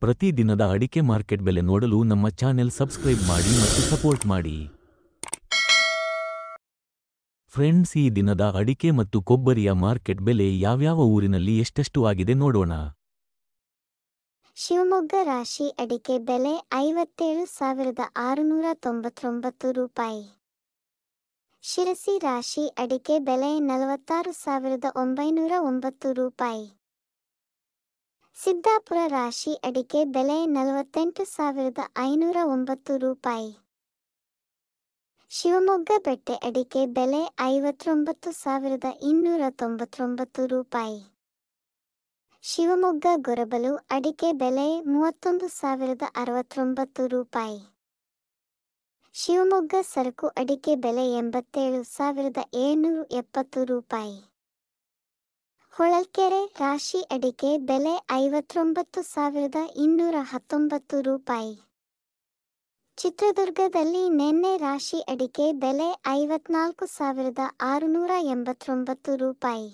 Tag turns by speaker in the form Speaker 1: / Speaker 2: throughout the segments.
Speaker 1: ಪ್ರತಿ ದಿನದ ಅಡಿಕೆ ಮಾರ್ಕೆಟ್ ಬೆಲೆ ನೋಡಲು ನಮ್ಮ ಚಾನೆಲ್ ಸಬ್ಸ್ಕ್ರೈಬ್ ಮಾಡಿ ಮತ್ತು ಸಪೋರ್ಟ್ ಮಾಡಿ. ಫ್ರೆಂಡ್ಸ್, ಈ ದಿನದ ಅಡಿಕೆ ಮತ್ತು ಕೊಬ್ಬರಿಯ ಮಾರ್ಕೆಟ್ ಬೆಲೆ ಯಾವ್ಯಾವ ಊರಿನಲ್ಲಿ ಎಷ್ಟೆಷ್ಟು ಆಗಿದೆ ನೋಡೋಣ.
Speaker 2: ಶಿವಮೊಗ್ಗ ರಾಶಿ ಅಡಿಕೆ ಬೆಲೆ 57,699 ರೂಪಾಯಿ. ಶಿರಸಿ ರಾಶಿ ಅಡಿಕೆ ಬೆಲೆ 46,909 ರೂಪಾಯಿ. ಸಿದ್ದಾಪುರ ರಾಶಿ ಅಡಿಕೆ ಬೆಲೆ 48,509 ರೂಪಾಯಿ. ಶಿವಮೊಗ್ಗ ಬೆಟ್ಟೆ ಅಡಿಕೆ ಬೆಲೆ 59,299 ರೂಪಾಯಿ. ಶಿವಮೊಗ್ಗ ಗೊರಬಲು ಅಡಿಕೆ ಬೆಲೆ 31,069 ರೂಪಾಯಿ. ಶಿವಮೊಗ್ಗ ಸರಕು ಅಡಿಕೆ ಬೆಲೆ 87,770 ರೂಪಾಯಿ. ಹೊಳಲ್ಕೆರೆ ರಾಶಿ ಅಡಿಕೆ ಬೆಲೆ 59,219 ರೂಪಾಯಿ. ಚಿತ್ರದುರ್ಗದಲ್ಲಿ ನೆನ್ನೆ ರಾಶಿ ಅಡಿಕೆ ಬೆಲೆ 54,689 ರೂಪಾಯಿ.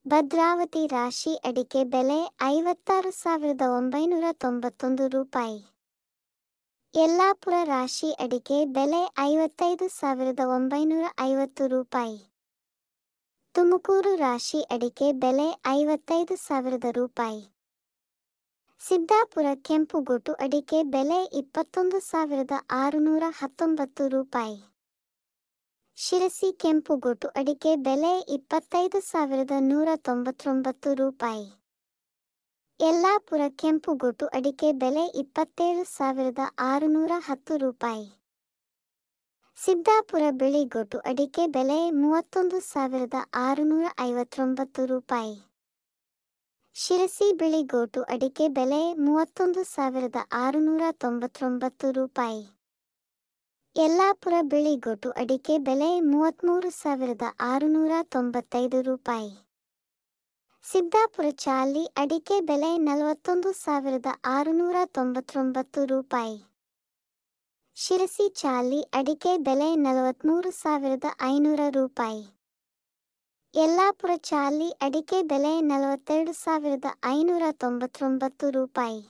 Speaker 2: ಭದ್ರಾವತಿ ರಾಶಿ ಅಡಿಕೆ ಬೆಲೆ 56,991 ರೂಪಾಯಿ. ಯಲ್ಲಾಪುರ ರಾಶಿ ಅಡಿಕೆ ಬೆಲೆ 55,950 ರೂಪಾಯಿ. ತುಮಕೂರು ರಾಶಿ ಅಡಿಕೆ ಬೆಲೆ 55,000 ರೂಪಾಯಿ. ಸಿದ್ದಾಪುರ ಕೆಂಪುಗೋಟು ಅಡಿಕೆ ಬೆಲೆ 21,619 ರೂಪಾಯಿ. ಶಿರಸಿ ಕೆಂಪುಗೋಟು ಅಡಿಕೆ ಬೆಲೆ 25,199 ರೂಪಾಯಿ. ಯಲ್ಲಾಪುರ ಕೆಂಪುಗೋಟು ಅಡಿಕೆ ಬೆಲೆ 27,610 ರೂಪಾಯಿ. ಸಿದ್ದಾಪುರ ಬಿಳಿಗೋಟು ಅಡಿಕೆ ಬೆಲೆ 31,659 ರೂಪಾಯಿ. ಶಿರಸಿ ಬಿಳಿಗೋಟು ಅಡಿಕೆ ಬೆಲೆ 31,699 ರೂಪಾಯಿ. ಯಲ್ಲಾಪುರ ಬಿಳಿಗೋಟು ಅಡಿಕೆ ಬೆಲೆ 33,695 ರೂಪಾಯಿ. ಸಿದ್ದಾಪುರ ಚಾಲಿ ಅಡಿಕೆ ಬೆಲೆ 41,699 ರೂಪಾಯಿ. ಶಿರಸಿ ಚಾಲಿ ಅಡಿಕೆ ಬೆಲೆ 43,500 ರೂಪಾಯಿ. ಯಲ್ಲಾಪುರ ಚಾಲಿ ಅಡಿಕೆ ಬೆಲೆ 42,599 ರೂಪಾಯಿ.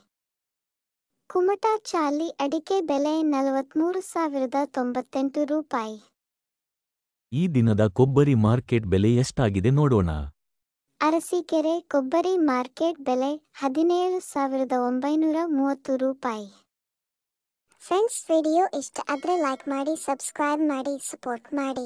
Speaker 2: ಕುಮಟಾ ಚಾಲಿ ಅಡಿಕೆ ಬೆಲೆ 43,098 ರೂಪಾಯಿ.
Speaker 1: ಈ ದಿನದ ಕೊಬ್ಬರಿ ಮಾರ್ಕೆಟ್ ಬೆಲೆ ಎಷ್ಟಾಗಿದೆ ನೋಡೋಣ.
Speaker 2: ಅರಸೀಕೆರೆ ಕೊಬ್ಬರಿ ಮಾರ್ಕೆಟ್ ಬೆಲೆ 17,930 ರೂಪಾಯಿ. ಫ್ರೆಂಡ್ಸ್, ವಿಡಿಯೋ ಇಷ್ಟ ಆದರೆ ಲೈಕ್ ಮಾಡಿ, ಸಬ್ಸ್ಕ್ರೈಬ್ ಮಾಡಿ, ಸಪೋರ್ಟ್ ಮಾಡಿ.